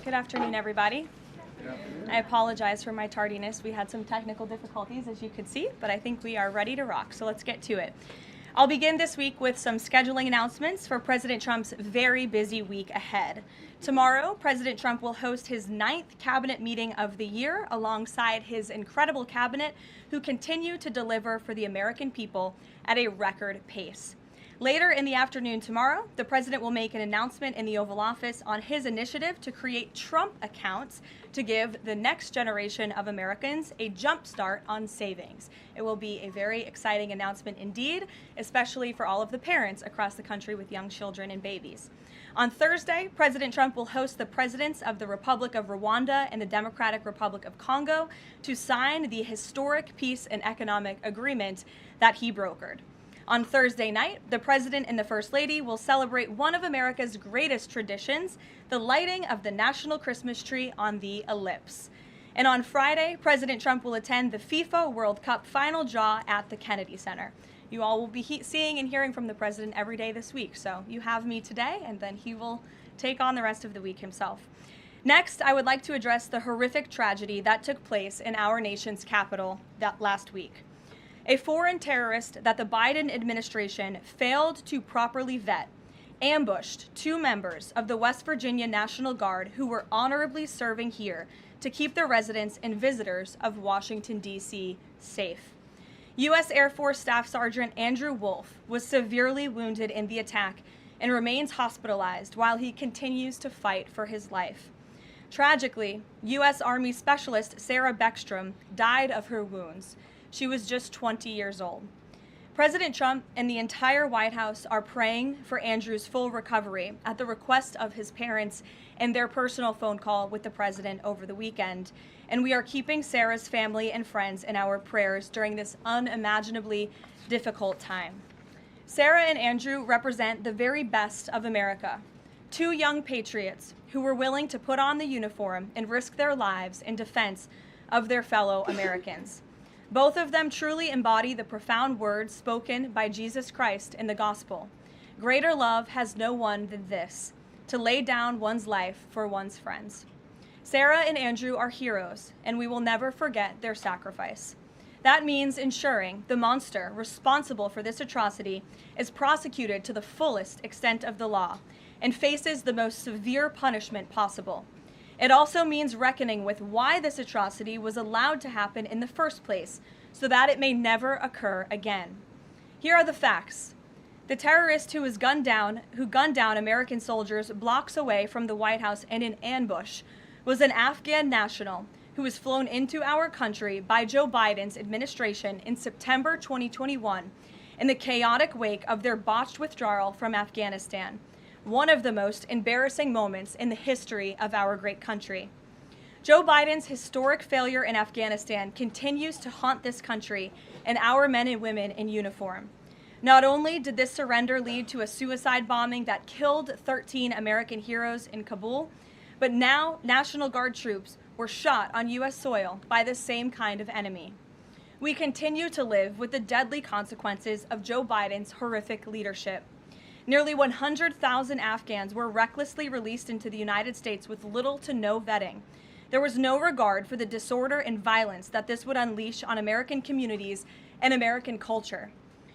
Good afternoon, everybody. I apologize for my tardiness. We had some technical difficulties, as you could see, but I think we are ready to rock, so let's get to it. I'll begin this week with some scheduling announcements for President Trump's very busy week ahead. Tomorrow, President Trump will host his 9th cabinet meeting of the year alongside his incredible cabinet, who continue to deliver for the American people at a record pace. Later in the afternoon tomorrow, the president will make an announcement in the Oval Office on his initiative to create Trump accounts to give the next generation of Americans a jump start on savings. It will be a very exciting announcement indeed, especially for all of the parents across the country with young children and babies. On Thursday, President Trump will host the presidents of the Republic of Rwanda and the Democratic Republic of Congo to sign the historic peace and economic agreement that he brokered. On Thursday night, the President and the First Lady will celebrate one of America's greatest traditions, the lighting of the national Christmas tree on the Ellipse. And on Friday, President Trump will attend the FIFA World Cup final draw at the Kennedy Center. You all will be seeing and hearing from the President every day this week, so you have me today, and then he will take on the rest of the week himself. Next, I would like to address the horrific tragedy that took place in our nation's capital last week. A foreign terrorist that the Biden administration failed to properly vet ambushed 2 members of the West Virginia National Guard who were honorably serving here to keep the residents and visitors of Washington, D.C. safe. U.S. Air Force Staff Sergeant Andrew Wolf was severely wounded in the attack and remains hospitalized while he continues to fight for his life. Tragically, U.S. Army Specialist Sarah Beckstrom died of her wounds. She was just 20 years old. President Trump and the entire White House are praying for Andrew's full recovery at the request of his parents and their personal phone call with the president over the weekend. And we are keeping Sarah's family and friends in our prayers during this unimaginably difficult time. Sarah and Andrew represent the very best of America, 2 young patriots who were willing to put on the uniform and risk their lives in defense of their fellow Americans. Both of them truly embody the profound words spoken by Jesus Christ in the gospel. Greater love has no one than this, to lay down one's life for one's friends. Sarah and Andrew are heroes, and we will never forget their sacrifice. That means ensuring the monster responsible for this atrocity is prosecuted to the fullest extent of the law and faces the most severe punishment possible. It also means reckoning with why this atrocity was allowed to happen in the first place, so that it may never occur again. Here are the facts. The terrorist who gunned down American soldiers blocks away from the White House in an ambush was an Afghan national who was flown into our country by Joe Biden's administration in September 2021 in the chaotic wake of their botched withdrawal from Afghanistan. One of the most embarrassing moments in the history of our great country. Joe Biden's historic failure in Afghanistan continues to haunt this country and our men and women in uniform. Not only did this surrender lead to a suicide bombing that killed 13 American heroes in Kabul, but now National Guard troops were shot on U.S. soil by the same kind of enemy. We continue to live with the deadly consequences of Joe Biden's horrific leadership. Nearly 100,000 Afghans were recklessly released into the United States with little to no vetting. There was no regard for the disorder and violence that this would unleash on American communities and American culture.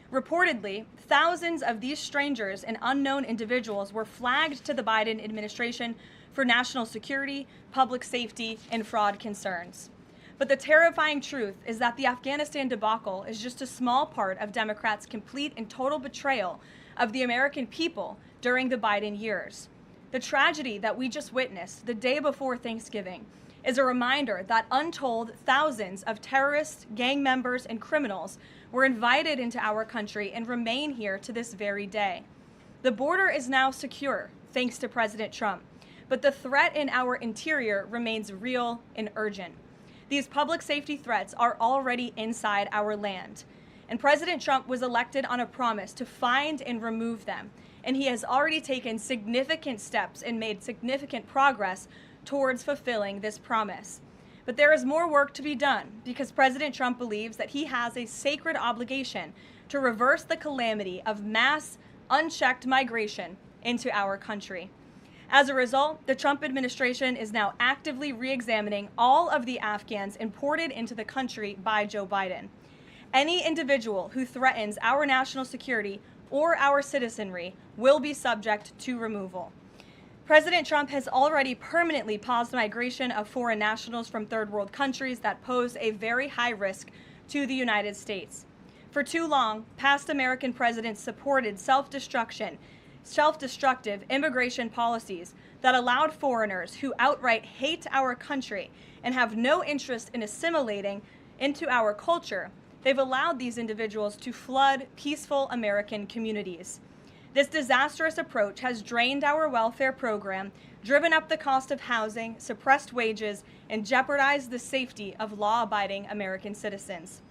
Reportedly, thousands of these strangers and unknown individuals were flagged to the Biden administration for national security, public safety, and fraud concerns. But the terrifying truth is that the Afghanistan debacle is just a small part of Democrats' complete and total betrayal of the American people during the Biden years. The tragedy that we just witnessed the day before Thanksgiving is a reminder that untold thousands of terrorists, gang members, and criminals were invited into our country and remain here to this very day. The border is now secure, thanks to President Trump, but the threat in our interior remains real and urgent. These public safety threats are already inside our land. And President Trump was elected on a promise to find and remove them. And he has already taken significant steps and made significant progress towards fulfilling this promise. But there is more work to be done because President Trump believes that he has a sacred obligation to reverse the calamity of mass, unchecked migration into our country. As a result, the Trump administration is now actively re-examining all of the Afghans imported into the country by Joe Biden. Any individual who threatens our national security or our citizenry will be subject to removal. President Trump has already permanently paused migration of foreign nationals from third world countries that pose a very high risk to the United States. For too long, past American presidents supported self-destructive immigration policies that allowed foreigners who outright hate our country and have no interest in assimilating into our culture. They've allowed these individuals to flood peaceful American communities. This disastrous approach has drained our welfare program, driven up the cost of housing, suppressed wages, and jeopardized the safety of law-abiding American citizens.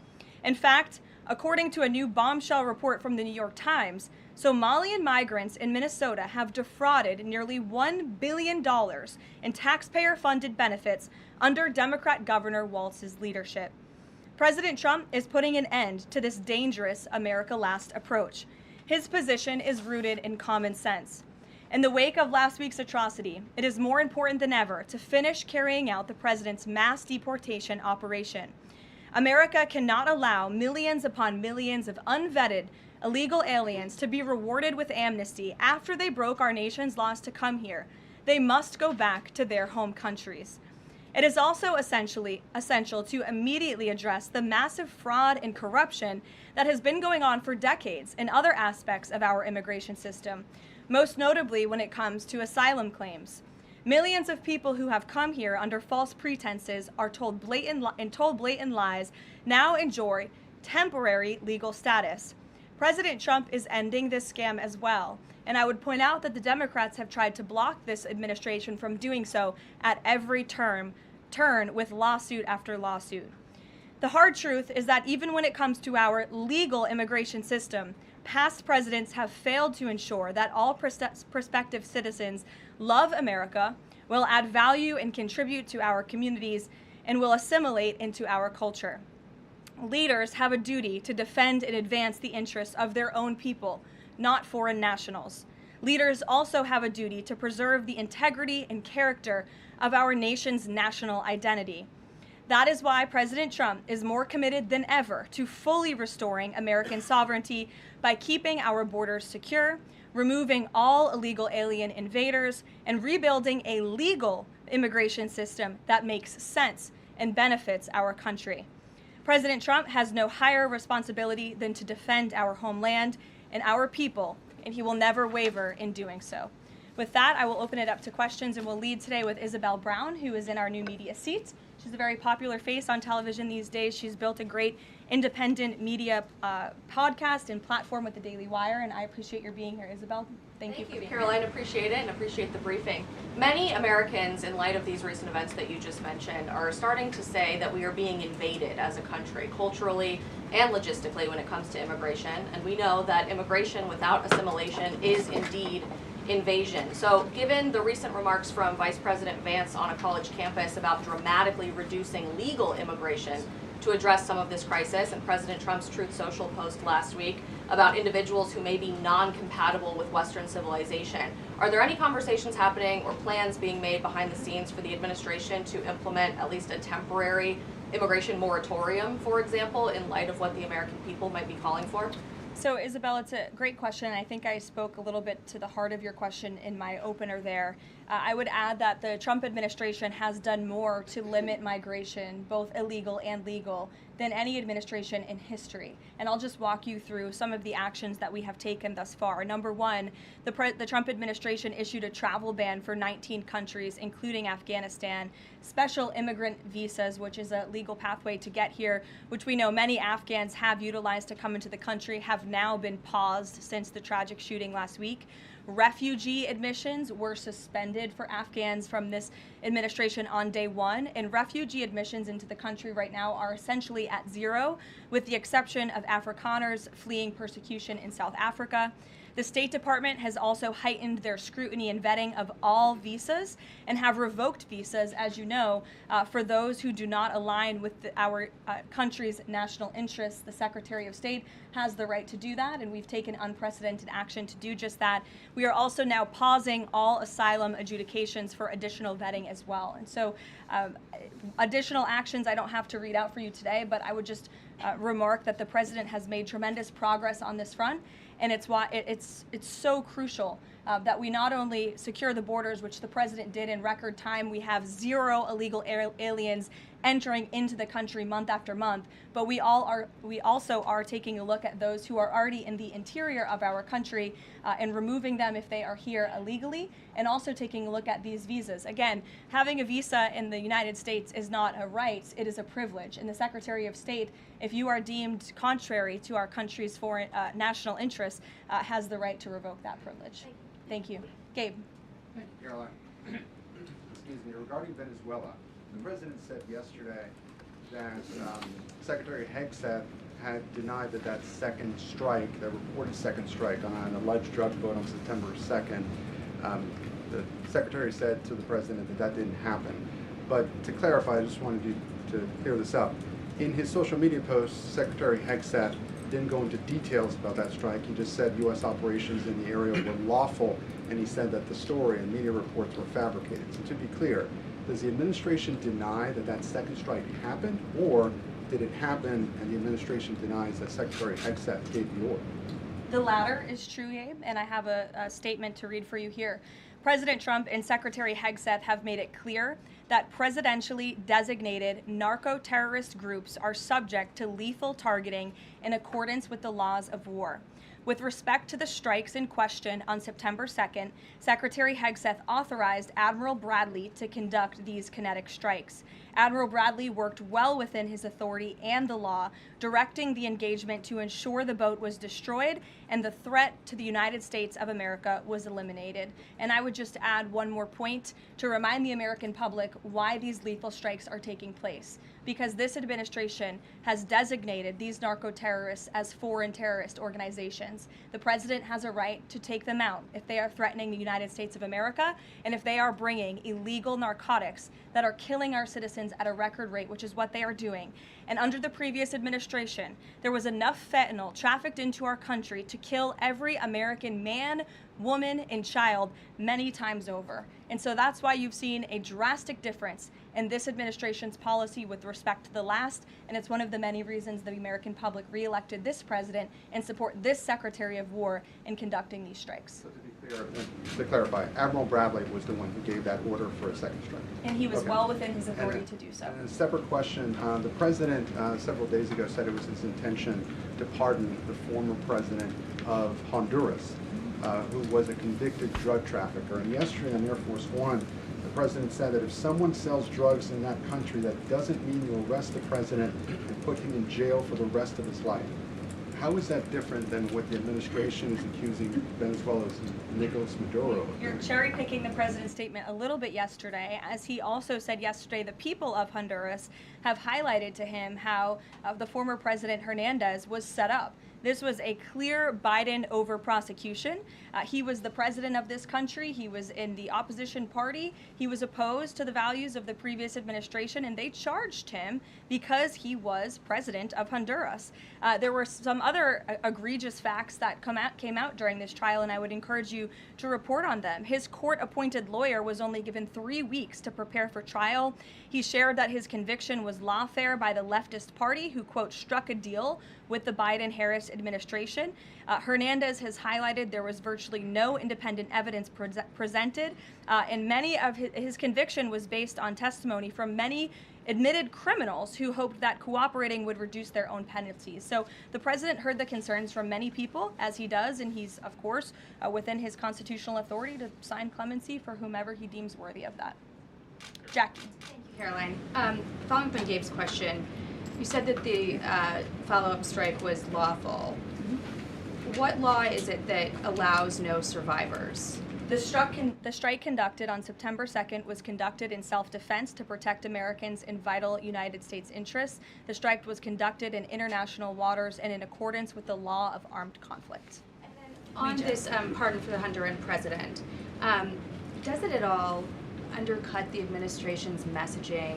In fact, according to a new bombshell report from the New York Times, Somalian migrants in Minnesota have defrauded nearly $1 billion in taxpayer-funded benefits under Democrat Governor Walz's leadership. President Trump is putting an end to this dangerous America Last approach. His position is rooted in common sense. In the wake of last week's atrocity, it is more important than ever to finish carrying out the president's mass deportation operation. America cannot allow millions upon millions of unvetted illegal aliens to be rewarded with amnesty after they broke our nation's laws to come here. They must go back to their home countries. It is also essential to immediately address the massive fraud and corruption that has been going on for decades in other aspects of our immigration system, most notably when it comes to asylum claims. Millions of people who have come here under false pretenses are told blatant lies now enjoy temporary legal status. President Trump is ending this scam as well, and I would point out that the Democrats have tried to block this administration from doing so at every turn with lawsuit after lawsuit. The hard truth is that even when it comes to our legal immigration system, past presidents have failed to ensure that all prospective citizens love America, will add value and contribute to our communities, and will assimilate into our culture. Leaders have a duty to defend and advance the interests of their own people, not foreign nationals. Leaders also have a duty to preserve the integrity and character of our nation's national identity. That is why President Trump is more committed than ever to fully restoring American sovereignty by keeping our borders secure, removing all illegal alien invaders, and rebuilding a legal immigration system that makes sense and benefits our country. President Trump has no higher responsibility than to defend our homeland and our people, and he will never waver in doing so. With that, I will open it up to questions, and we'll lead today with Isabel Brown, who is in our new media seat. She's a very popular face on television these days. She's built a great independent media podcast and platform with the Daily Wire, and I appreciate your being here, Isabel. Thank you for being Karoline, here. appreciate it and appreciate the briefing. Many Americans, in light of these recent events that you just mentioned, are starting to say that we are being invaded as a country, culturally and logistically, when it comes to immigration. And we know that immigration without assimilation is indeed invasion. So given the recent remarks from Vice President Vance on a college campus about dramatically reducing legal immigration to address some of this crisis, and President Trump's Truth Social post last week about individuals who may be non-compatible with Western civilization, are there any conversations happening or plans being made behind the scenes for the administration to implement at least a temporary immigration moratorium, for example, in light of what the American people might be calling for? So, Isabel, it's a great question. I think I spoke a little bit to the heart of your question in my opener there. I would add that the Trump administration has done more to limit migration, both illegal and legal, than any administration in history. And I'll just walk you through some of the actions that we have taken thus far. Number one, the Trump administration issued a travel ban for 19 countries, including Afghanistan, special immigrant visas, which is a legal pathway to get here, which we know many Afghans have utilized to come into the country, have now been paused since the tragic shooting last week. Refugee admissions were suspended for Afghans from this administration on day one, and refugee admissions into the country right now are essentially at zero, with the exception of Afrikaners fleeing persecution in South Africa. The State Department has also heightened their scrutiny and vetting of all visas and have revoked visas, as you know, for those who do not align with our country's national interests. The Secretary of State has the right to do that, and we've taken unprecedented action to do just that. We are also now pausing all asylum adjudications for additional vetting as well. And so additional actions I don't have to read out for you today, but I would just remark that the President has made tremendous progress on this front, and it's why it's so crucial that we not only secure the borders, which the President did in record time. We have 0 illegal aliens entering into the country month after month, but we also are taking a look at those who are already in the interior of our country and removing them if they are here illegally, and also taking a look at these visas. Again, having a visa in the United States is not a right, it is a privilege. And the Secretary of State, if you are deemed contrary to our country's foreign national interests, has the right to revoke that privilege. Thank you. Gabe. Thank you, Caroline. Excuse me. Regarding Venezuela, the President said yesterday that Secretary Hegseth had denied that second strike, that reported second strike on an alleged drug vote on September 2nd, the Secretary said to the President that didn't happen. But to clarify, I just wanted you to clear this up. In his social media post, Secretary Hegseth didn't go into details about that strike. He just said U.S. operations in the area were lawful, and he said that the story and media reports were fabricated. So to be clear, does the administration deny that second strike happened, or did it happen and the administration denies that Secretary Hegseth gave the order? The latter is true, Gabe, and I have a statement to read for you here. President Trump and Secretary Hegseth have made it clear that presidentially designated narco-terrorist groups are subject to lethal targeting in accordance with the laws of war. With respect to the strikes in question on September 2nd, Secretary Hegseth authorized Admiral Bradley to conduct these kinetic strikes. Admiral Bradley worked well within his authority and the law, directing the engagement to ensure the boat was destroyed and the threat to the United States of America was eliminated. And I would just add one more point to remind the American public why these lethal strikes are taking place. Because this administration has designated these narco-terrorists as foreign terrorist organizations. The President has a right to take them out if they are threatening the United States of America and if they are bringing illegal narcotics that are killing our citizens at a record rate, which is what they are doing. And under the previous administration, there was enough fentanyl trafficked into our country to kill every American man, woman, and child many times over. And so that's why you've seen a drastic difference in this administration's policy with respect to the last, and it's one of the many reasons the American public reelected this president and support this Secretary of War in conducting these strikes. So to be clear, to clarify, Admiral Bradley was the one who gave that order for a second strike. And he was well within his authority to do so. And a separate question, the President several days ago said it was his intention to pardon the former president of Honduras, who was a convicted drug trafficker. And yesterday on Air Force One, the President said that if someone sells drugs in that country, that doesn't mean you arrest the President and put him in jail for the rest of his life. How is that different than what the administration is accusing Venezuela's Nicolas Maduro of? You're cherry picking the President's statement a little bit yesterday, as he also said yesterday the people of Honduras have highlighted to him how the former President Hernandez was set up. This was a clear Biden over prosecution. He was the president of this country. He was in the opposition party. He was opposed to the values of the previous administration, and they charged him because he was president of Honduras. There were some other egregious facts that came out during this trial, and I would encourage you to report on them. His court-appointed lawyer was only given 3 weeks to prepare for trial. He shared that his conviction was lawfare by the leftist party, who, quote, struck a deal with the Biden-Harris administration. Hernandez has highlighted there was virtually no independent evidence presented, and many of his conviction was based on testimony from many admitted criminals who hoped that cooperating would reduce their own penalties. So the President heard the concerns from many people, as he does, and he's, of course, within his constitutional authority to sign clemency for whomever he deems worthy of that. Jackie. Thank you, Caroline. Following up on Gabe's question, you said that the follow-up strike was lawful. What law is it that allows no survivors? The strike conducted on September 2nd was conducted in self-defense to protect Americans in vital United States interests. The strike was conducted in international waters and in accordance with the law of armed conflict. And then On this pardon for the Honduran president, does it at all undercut the administration's messaging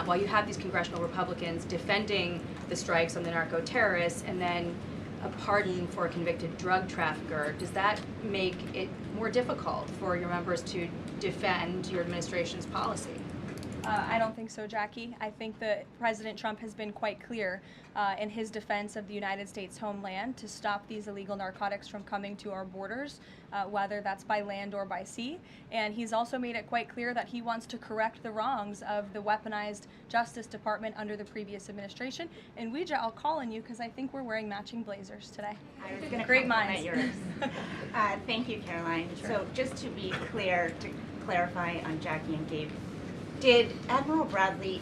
while you have these congressional Republicans defending the strikes on the narco-terrorists and then a pardon for a convicted drug trafficker? Does that make it more difficult for your members to defend your administration's policy? I don't think so, Jackie. I think that President Trump has been quite clear in his defense of the United States homeland to stop these illegal narcotics from coming to our borders, whether that's by land or by sea. And he's also made it quite clear that he wants to correct the wrongs of the weaponized Justice Department under the previous administration. And Ouija, I'll call on you because I think we're wearing matching blazers today. I was going to Great compliment minds. yours. Thank you, Caroline. Sure. So just to be clear, to clarify on Jackie and Gabe, did Admiral Bradley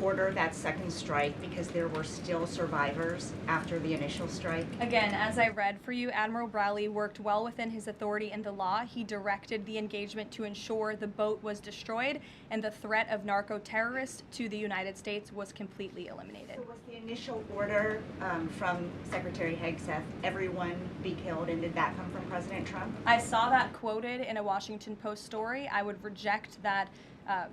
order that second strike because there were still survivors after the initial strike? Again, as I read for you, Admiral Bradley worked well within his authority in the law. He directed the engagement to ensure the boat was destroyed and the threat of narco-terrorists to the United States was completely eliminated. So was the initial order from Secretary Hegseth, everyone be killed, and did that come from President Trump? I saw that quoted in a Washington Post story. I would reject that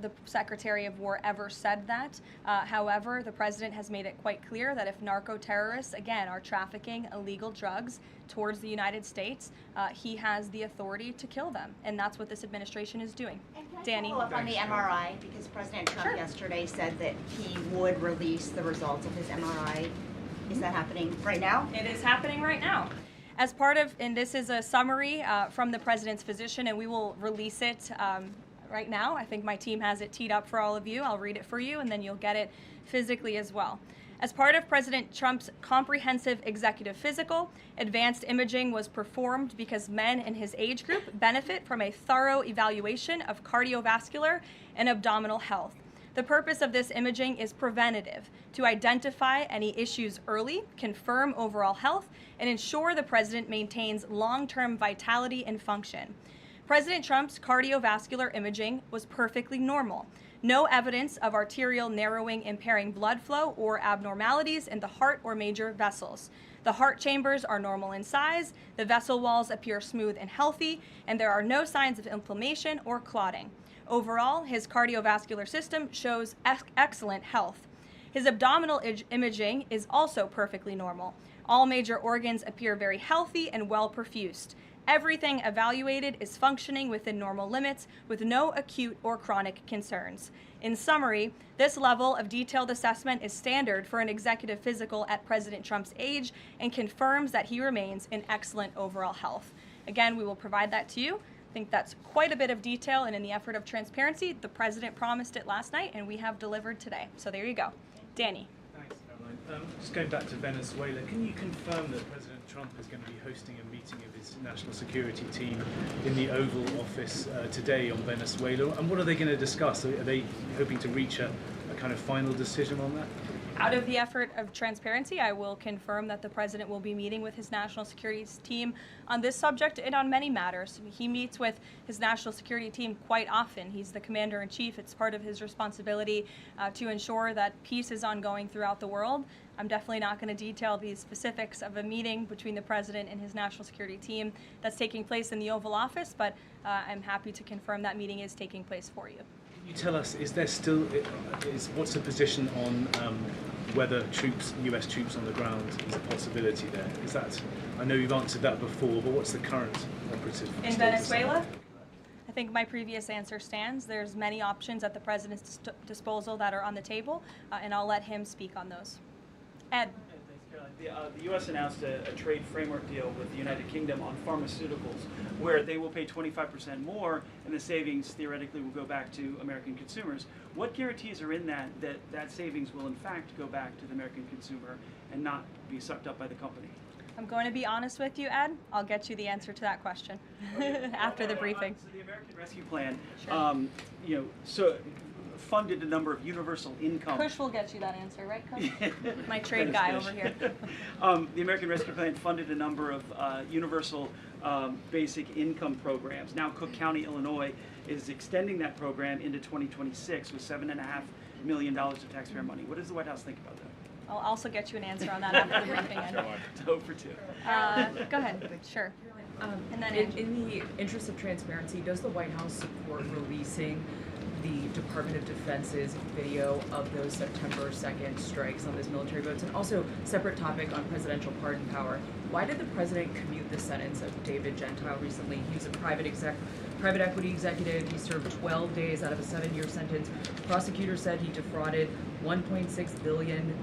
the Secretary of War ever said that. However, the President has made it quite clear that if narco-terrorists, again, are trafficking illegal drugs towards the United States, he has the authority to kill them. And that's what this administration is doing. And can I Danny? follow up on the MRI? Because President Trump Sure. yesterday said that he would release the results of his MRI. Is that happening right now? It is happening right now. As part of, and this is a summary from the President's physician, and we will release it right now. I think my team has it teed up for all of you. I'll read it for you, and then you'll get it physically as well. As part of President Trump's comprehensive executive physical, advanced imaging was performed because men in his age group benefit from a thorough evaluation of cardiovascular and abdominal health. The purpose of this imaging is preventative, to identify any issues early, confirm overall health, and ensure the president maintains long-term vitality and function. President Trump's cardiovascular imaging was perfectly normal. No evidence of arterial narrowing impairing blood flow or abnormalities in the heart or major vessels. The heart chambers are normal in size, the vessel walls appear smooth and healthy, and there are no signs of inflammation or clotting. Overall, his cardiovascular system shows excellent health. His abdominal imaging is also perfectly normal. All major organs appear very healthy and well perfused. Everything evaluated is functioning within normal limits with no acute or chronic concerns. In summary, this level of detailed assessment is standard for an executive physical at President Trump's age and confirms that he remains in excellent overall health. Again, we will provide that to you. I think that's quite a bit of detail, and in the effort of transparency, the president promised it last night, and we have delivered today. So there you go. Danny. Thanks, Caroline. Just going back to Venezuela, can you confirm that President Trump is going to be hosting a meeting of his national security team in the Oval Office today on Venezuela? And what are they going to discuss? Are they hoping to reach a kind of final decision on that? Out of the effort of transparency, I will confirm that the president will be meeting with his national security team on this subject and on many matters. He meets with his national security team quite often. He's the commander-in-chief. It's part of his responsibility to ensure that peace is ongoing throughout the world. I'm definitely not going to detail the specifics of a meeting between the president and his national security team that's taking place in the Oval Office, but I'm happy to confirm that meeting is taking place for you. Can you tell us, is there still, what's the position on whether US troops on the ground is a possibility there? Is that, I know you've answered that before, but what's the current operative In status? Venezuela? I think my previous answer stands. There's many options at the president's disposal that are on the table, and I'll let him speak on those. Ed. Thanks, Caroline. The U.S. announced a trade framework deal with the United Kingdom on pharmaceuticals, where they will pay 25% more, and the savings theoretically will go back to American consumers. What guarantees are in that savings will in fact go back to the American consumer and not be sucked up by the company? I'm going to be honest with you, Ed. I'll get you the answer to that question after the briefing. So the American Rescue Plan, Sure. funded a number of universal income. Kush will get you that answer, right, Kush? My trade guy over here. The American Rescue Plan funded a number of universal basic income programs. Now Cook County, Illinois is extending that program into 2026 with $7.5 million of taxpayer money. What does the White House think about that? I'll also get you an answer on that after the briefing. Ed. It's 0 for 2. Go ahead. Sure. And then in the interest of transparency, does the White House support releasing the Department of Defense's video of those September 2nd strikes on those military boats? And also, separate topic on presidential pardon power. Why did the president commute the sentence of David Gentile recently? He was a private equity executive. He served 12 days out of a 7-year sentence. Prosecutors said he defrauded $1.6 billion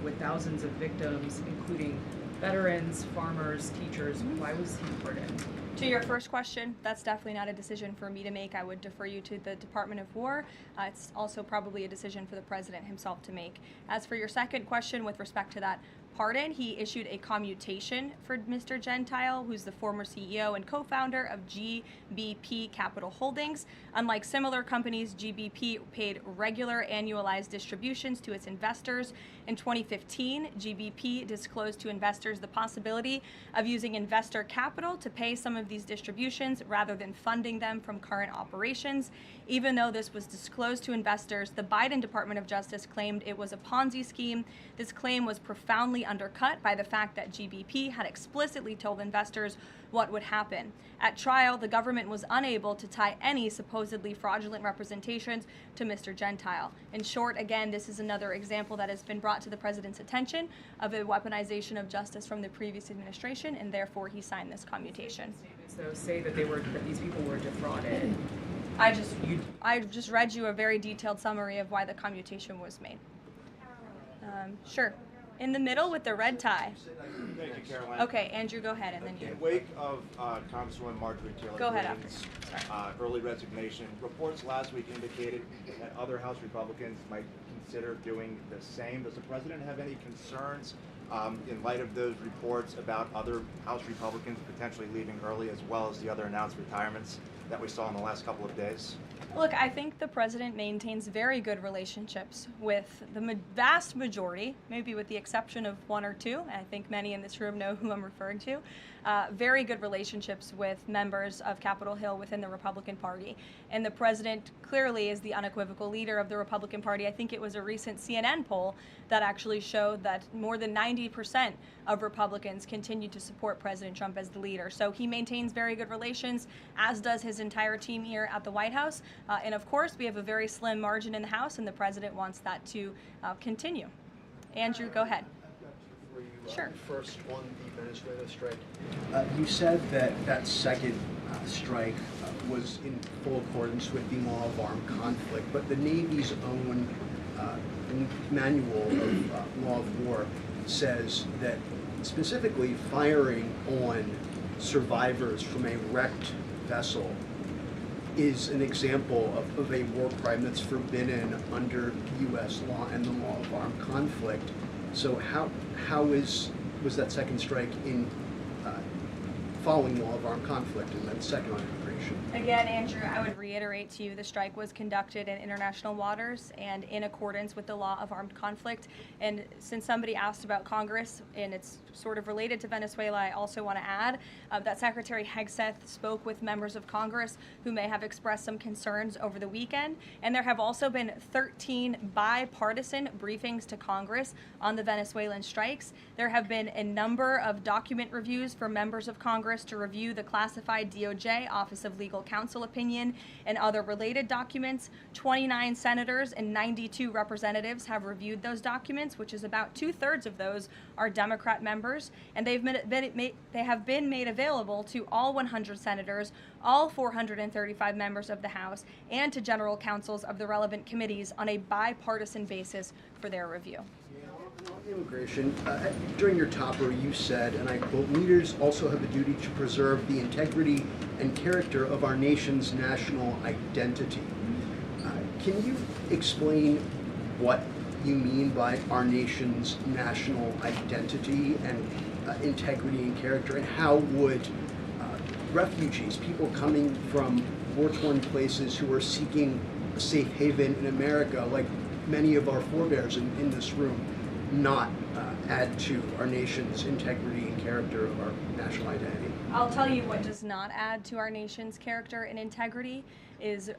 with thousands of victims, including veterans, farmers, teachers. Why was he pardoned? To your first question, that's definitely not a decision for me to make. I would defer you to the Department of War. It's also probably a decision for the president himself to make. As for your second question with respect to that pardon, he issued a commutation for Mr. Gentile, who's the former CEO and co-founder of GBP Capital Holdings. Unlike similar companies, GBP paid regular annualized distributions to its investors. In 2015, GBP disclosed to investors the possibility of using investor capital to pay some of these distributions rather than funding them from current operations. Even though this was disclosed to investors, the Biden Department of Justice claimed it was a Ponzi scheme. This claim was profoundly undercut by the fact that GBP had explicitly told investors what would happen. At trial, the government was unable to tie any supposedly fraudulent representations to Mr. Gentile. In short, again, this is another example that has been brought to the president's attention of a weaponization of justice from the previous administration, and therefore he signed this commutation. Statements, though, say that these people were defrauded. I just read you a very detailed summary of why the commutation was made. Sure. In the middle with the red tie. Thank you, Caroline. Okay, Andrew, go ahead, and then you. In wake of Congresswoman Marjorie Taylor Go ahead Greene's after. early resignation, reports last week indicated that other House Republicans might consider doing the same. Does the president have any concerns in light of those reports about other House Republicans potentially leaving early, as well as the other announced retirements that we saw in the last couple of days? Look, I think the president maintains very good relationships with the vast majority, maybe with the exception of one or two. I think many in this room know who I'm referring to. Very good relationships with members of Capitol Hill within the Republican Party. And the president clearly is the unequivocal leader of the Republican Party. I think it was a recent CNN poll that actually showed that more than 90% of Republicans continue to support President Trump as the leader. So he maintains very good relations, as does his entire team here at the White House. And of course, we have a very slim margin in the House, and the president wants that to continue. Andrew, go ahead. Sure. First, on the Venezuela strike, you said that second strike was in full accordance with the law of armed conflict, but the Navy's own manual of law of war says that specifically firing on survivors from a wrecked vessel is an example of a war crime that's forbidden under U.S. law and the law of armed conflict. So how was that second strike in following law of armed conflict, and then second on immigration? Again, Andrew, I would reiterate to you the strike was conducted in international waters and in accordance with the law of armed conflict. And since somebody asked about Congress, and it's sort of related to Venezuela, I also want to add that Secretary Hegseth spoke with members of Congress who may have expressed some concerns over the weekend. And there have also been 13 bipartisan briefings to Congress on the Venezuelan strikes. There have been a number of document reviews for members of Congress to review the classified DOJ Office of Legal Counsel opinion and other related documents. 29 senators and 92 representatives have reviewed those documents, which is about 2/3 of those are Democrat members, and they have been made available to all 100 senators, all 435 members of the House, and to general counsels of the relevant committees on a bipartisan basis for their review. On immigration, during your topper you said, and I quote, "Leaders also have a duty to preserve the integrity and character of our nation's national identity." Can you explain what you mean by our nation's national identity and integrity and character, and how would refugees, people coming from war-torn places who are seeking a safe haven in America, like many of our forebears in this room, not add to our nation's integrity and character of our national identity? I'll tell you what does not add to our nation's character and integrity is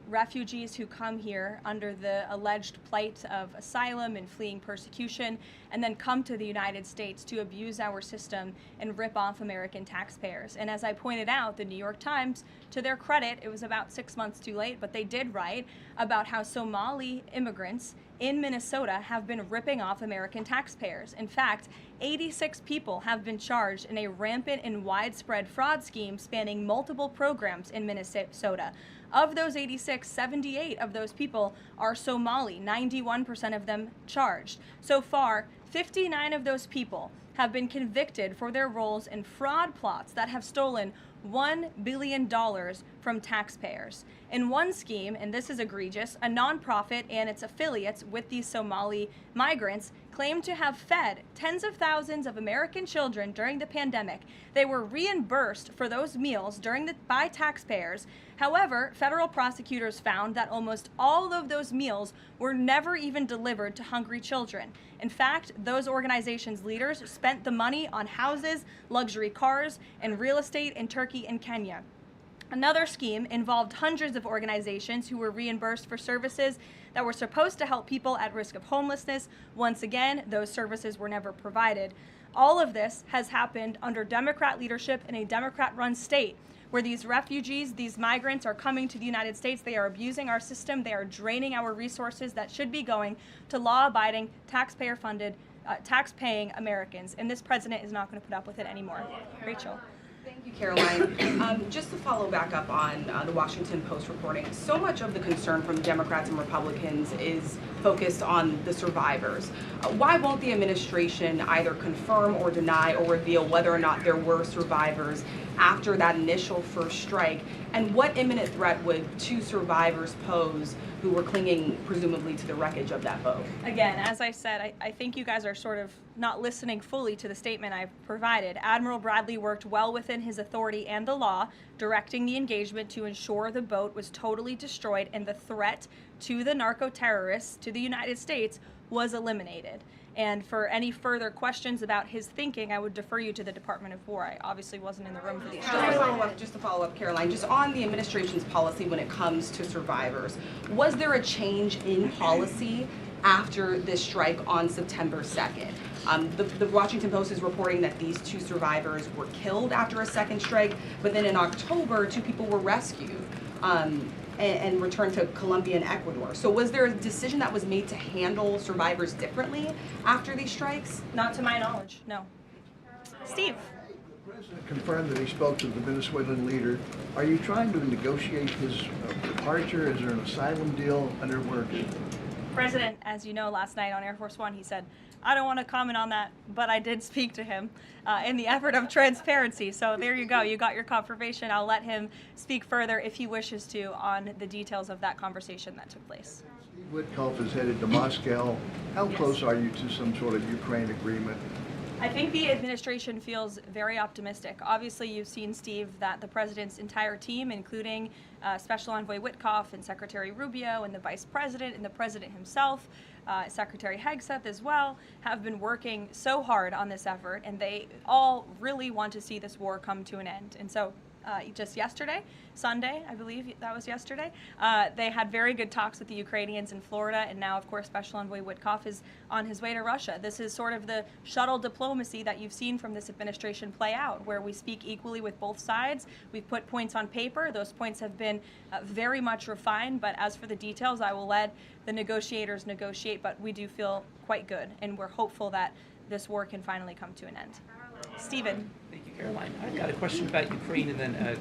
refugees who come here under the alleged plight of asylum and fleeing persecution, and then come to the United States to abuse our system and rip off American taxpayers. And as I pointed out, the New York Times, to their credit, it was about 6 months too late, but they did write about how Somali immigrants in Minnesota have been ripping off American taxpayers. In fact, 86 people have been charged in a rampant and widespread fraud scheme spanning multiple programs in Minnesota. Of those 86, 78 of those people are Somali, 91% of them charged. So far, 59 of those people have been convicted for their roles in fraud plots that have stolen $1 billion from taxpayers. In one scheme, and this is egregious, a nonprofit and its affiliates with these Somali migrants claimed to have fed tens of thousands of American children during the pandemic. They were reimbursed for those meals by taxpayers. However, federal prosecutors found that almost all of those meals were never even delivered to hungry children. In fact, those organizations' leaders spent the money on houses, luxury cars, and real estate in Turkey and Kenya. Another scheme involved hundreds of organizations who were reimbursed for services that were supposed to help people at risk of homelessness. Once again, those services were never provided. All of this has happened under Democrat leadership in a Democrat-run state, where these refugees, these migrants are coming to the United States. They are abusing our system. They are draining our resources that should be going to law-abiding, taxpayer-funded, tax-paying Americans. And this president is not going to put up with it anymore. Rachel. Thank you, Karoline. Just to follow back up on the Washington Post reporting, so much of the concern from Democrats and Republicans is focused on the survivors. Why won't the administration either confirm or deny or reveal whether or not there were survivors after that initial first strike? And what imminent threat would two survivors pose who were clinging presumably to the wreckage of that boat? Again, as I said, I think you guys are sort of not listening fully to the statement I've provided. Admiral Bradley worked well within his authority and the law, directing the engagement to ensure the boat was totally destroyed and the threat to the narco-terrorists, to the United States, was eliminated. And for any further questions about his thinking, I would defer you to the Department of War. I obviously wasn't in the room for these strikes. Just to follow up, Caroline, just on the administration's policy when it comes to survivors, was there a change in policy after this strike on September 2nd? The Washington Post is reporting that these two survivors were killed after a second strike, but then in October, two people were rescued and returned to Colombia and Ecuador. So was there a decision that was made to handle survivors differently after these strikes? Not to my knowledge, no. Steve. The president confirmed that he spoke to the Venezuelan leader. Are you trying to negotiate his departure? Is there an asylum deal under works? President, as you know, last night on Air Force One, he said, I don't want to comment on that, but I did speak to him in the effort of transparency. So there you go. You got your confirmation. I'll let him speak further if he wishes to on the details of that conversation that took place. Steve Witkoff is headed to Moscow. How close are you to some sort of Ukraine agreement? I think the administration feels very optimistic. Obviously, you've seen, Steve, that the president's entire team, including Special Envoy Witkoff and Secretary Rubio and the Vice President and the President himself, Secretary Hegseth as well, have been working so hard on this effort, and they all really want to see this war come to an end. And so just yesterday, Sunday, I believe that was yesterday, they had very good talks with the Ukrainians in Florida, and now, of course, Special Envoy Witkoff is on his way to Russia. This is sort of the shuttle diplomacy that you've seen from this administration play out, where we speak equally with both sides. We've put points on paper. Those points have been very much refined, but as for the details, I will let the negotiators negotiate, but we do feel quite good, and we're hopeful that this war can finally come to an end. Stephen. Thank you, Caroline. I've got a question about Ukraine and then a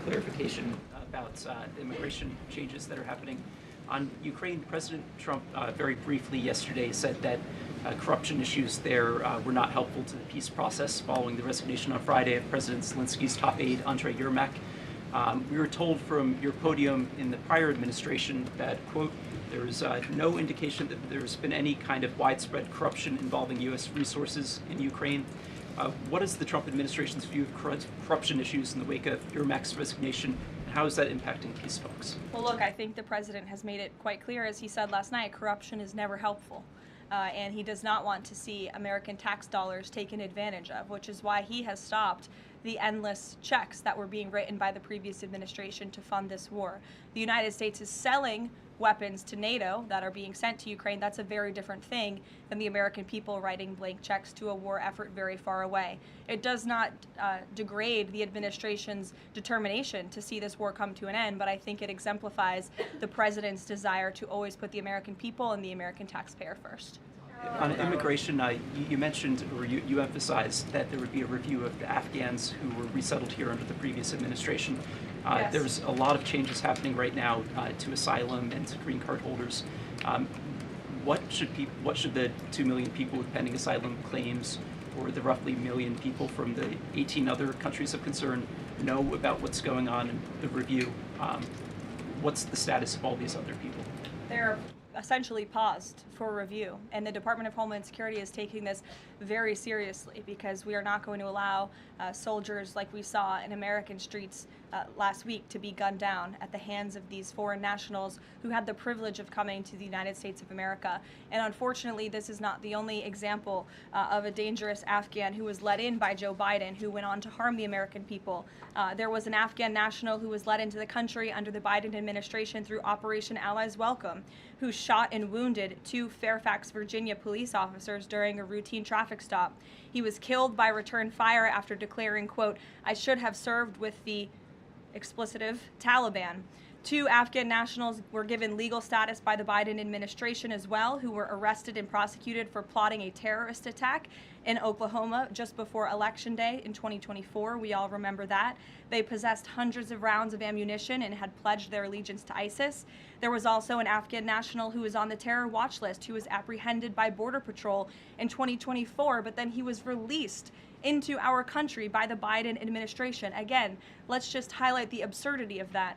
clarification about immigration changes that are happening. On Ukraine, President Trump very briefly yesterday said that corruption issues there were not helpful to the peace process following the resignation on Friday of President Zelensky's top aide, Andrei Yermak. We were told from your podium in the prior administration that, quote, there is no indication that there's been any kind of widespread corruption involving U.S. resources in Ukraine. What is the Trump administration's view of corruption issues in the wake of Yermak's resignation, and how is that impacting peace talks? Well, look, I think the president has made it quite clear, as he said last night, corruption is never helpful. And he does not want to see American tax dollars taken advantage of, which is why he has stopped the endless checks that were being written by the previous administration to fund this war. The United States is selling weapons to NATO that are being sent to Ukraine. That's a very different thing than the American people writing blank checks to a war effort very far away. It does not degrade the administration's determination to see this war come to an end, but I think it exemplifies the president's desire to always put the American people and the American taxpayer first. On immigration, you mentioned, or you emphasized that there would be a review of the Afghans who were resettled here under the previous administration. Yes. There's a lot of changes happening right now to asylum and to green card holders. What should the 2 million people with pending asylum claims, or the roughly million people from the 18 other countries of concern, know about what's going on in the review? What's the status of all these other people? They're essentially paused for review, and the Department of Homeland Security is taking this very seriously, because we are not going to allow soldiers like we saw in American streets last week to be gunned down at the hands of these foreign nationals who had the privilege of coming to the United States of America. And unfortunately, this is not the only example of a dangerous Afghan who was let in by Joe Biden, who went on to harm the American people. There was an Afghan national who was let into the country under the Biden administration through Operation Allies Welcome, who shot and wounded 2 Fairfax, Virginia police officers during a routine traffic stop. He was killed by return fire after declaring, quote, "I should have served with the explicitive Taliban." 2 Afghan nationals were given legal status by the Biden administration as well, who were arrested and prosecuted for plotting a terrorist attack in Oklahoma just before Election Day in 2024. We all remember that. They possessed hundreds of rounds of ammunition and had pledged their allegiance to ISIS. There was also an Afghan national who was on the terror watch list who was apprehended by Border Patrol in 2024, but then he was released into our country by the Biden administration. Again, let's just highlight the absurdity of that.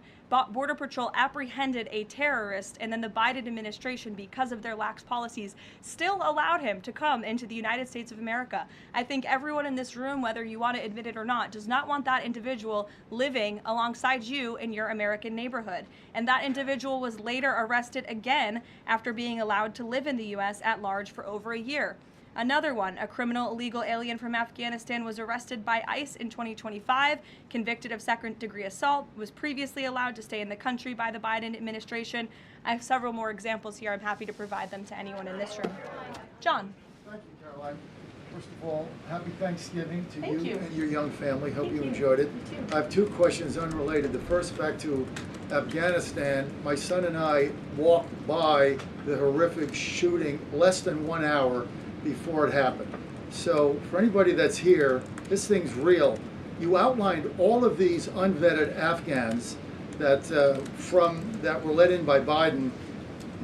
Border Patrol apprehended a terrorist, and then the Biden administration, because of their lax policies, still allowed him to come into the United States of America. I think everyone in this room, whether you want to admit it or not, does not want that individual living alongside you in your American neighborhood. And that individual was later arrested again after being allowed to live in the U.S. at large for over a year. Another one, a criminal illegal alien from Afghanistan, was arrested by ICE in 2025, convicted of second-degree assault, was previously allowed to stay in the country by the Biden administration. I have several more examples here. I'm happy to provide them to anyone in this room. John. Thank you, Caroline. First of all, happy Thanksgiving to Thank you and your young family. Hope you enjoyed it. You too. I have 2 questions unrelated. The first, back to Afghanistan. My son and I walked by the horrific shooting less than 1 hour before it happened. So for anybody that's here, this thing's real. You outlined all of these unvetted Afghans that that were let in by Biden.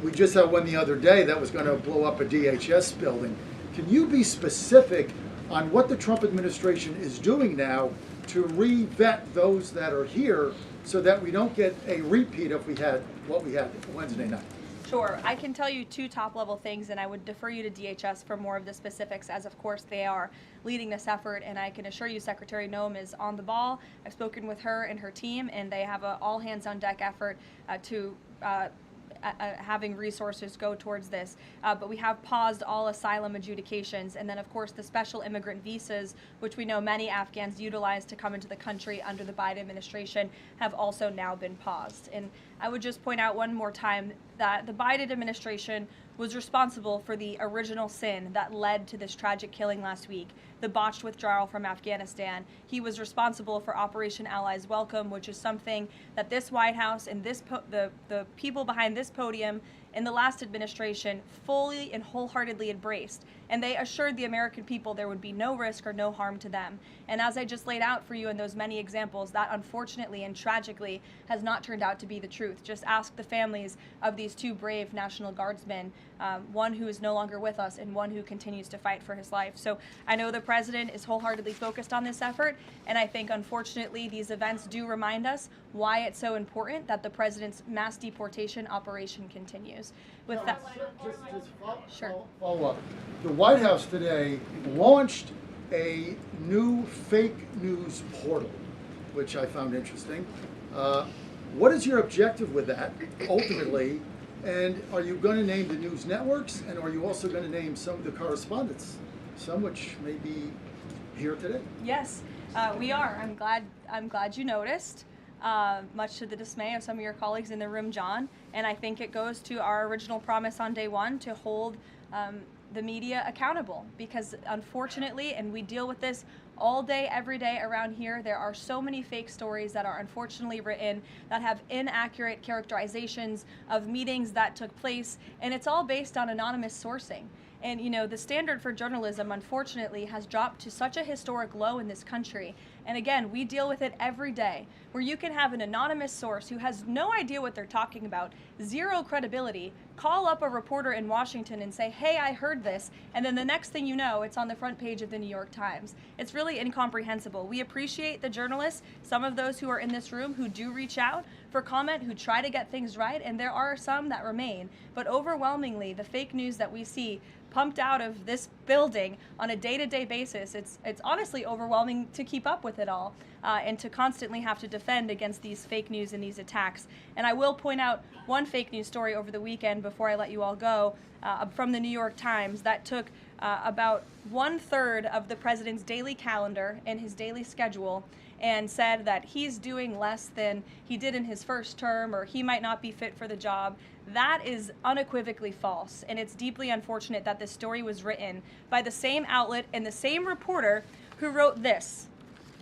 We just had one the other day that was going to blow up a DHS building. Can you be specific on what the Trump administration is doing now to re-vet those that are here so that we don't get a repeat of what we had Wednesday night? Sure. I can tell you 2 top-level things, and I would defer you to DHS for more of the specifics, as of course they are leading this effort, and I can assure you Secretary Noem is on the ball. I've spoken with her and her team, and they have an all-hands-on-deck effort to having resources go towards this. But we have paused all asylum adjudications, and then of course the special immigrant visas, which we know many Afghans utilize to come into the country under the Biden administration, have also now been paused. And I would just point out one more time that the Biden administration was responsible for the original sin that led to this tragic killing last week, the botched withdrawal from Afghanistan. He was responsible for Operation Allies Welcome, which is something that this White House and the people behind this podium in the last administration fully and wholeheartedly embraced. And they assured the American people there would be no risk or no harm to them. And as I just laid out for you in those many examples, that unfortunately and tragically has not turned out to be the truth. Just ask the families of these 2 brave National Guardsmen, one who is no longer with us and one who continues to fight for his life. So I know the president is wholeheartedly focused on this effort, and I think unfortunately these events do remind us why it's so important that the president's mass deportation operation continues. With that, follow up. The White House today launched a new fake news portal, which I found interesting. What is your objective with that, ultimately? And are you going to name the news networks, and are you also going to name some of the correspondents, some which may be here today? yes. We are. I'm glad you noticed. Much to the dismay of some of your colleagues in the room, John. And I think it goes to our original promise on day one to hold the media accountable, because unfortunately, and we deal with this all day, every day around here, there are so many fake stories that are unfortunately written that have inaccurate characterizations of meetings that took place, and it's all based on anonymous sourcing. And you know, the standard for journalism, unfortunately, has dropped to such a historic low in this country. And again, we deal with it every day, where you can have an anonymous source who has no idea what they're talking about, zero credibility, call up a reporter in Washington and say, hey, I heard this, and then the next thing you know, it's on the front page of the New York Times. It's really incomprehensible. We appreciate the journalists, some of those who are in this room who do reach out for comment, who try to get things right, and there are some that remain. But overwhelmingly, the fake news that we see pumped out of this building on a day-to-day basis, it's honestly overwhelming to keep up with it all, and to constantly have to defend against these fake news and these attacks. And I will point out one fake news story over the weekend before I let you all go, from the New York Times that took about 1/3 of the president's daily calendar and his daily schedule and said that he's doing less than he did in his first term, or he might not be fit for the job. That is unequivocally false, and it's deeply unfortunate that this story was written by the same outlet and the same reporter who wrote this: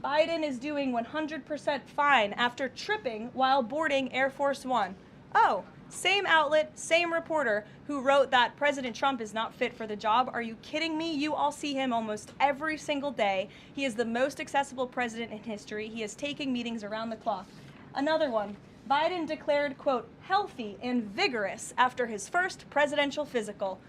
Biden is doing 100% fine after tripping while boarding Air Force One. Oh, same outlet, same reporter who wrote that President Trump is not fit for the job. Are you kidding me? You all see him almost every single day. He is the most accessible president in history. He is taking meetings around the clock. Another one. Biden declared, quote, healthy and vigorous after his first presidential physical.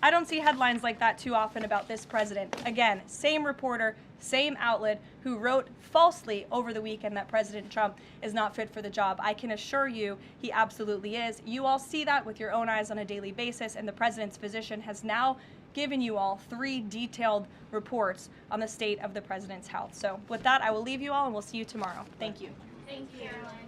I don't see headlines like that too often about this president. Again, same reporter, same outlet who wrote falsely over the weekend that President Trump is not fit for the job. I can assure you he absolutely is. You all see that with your own eyes on a daily basis, and the president's physician has now given you all 3 detailed reports on the state of the president's health. So with that, I will leave you all and we'll see you tomorrow. Thank you. Thank you, Caroline.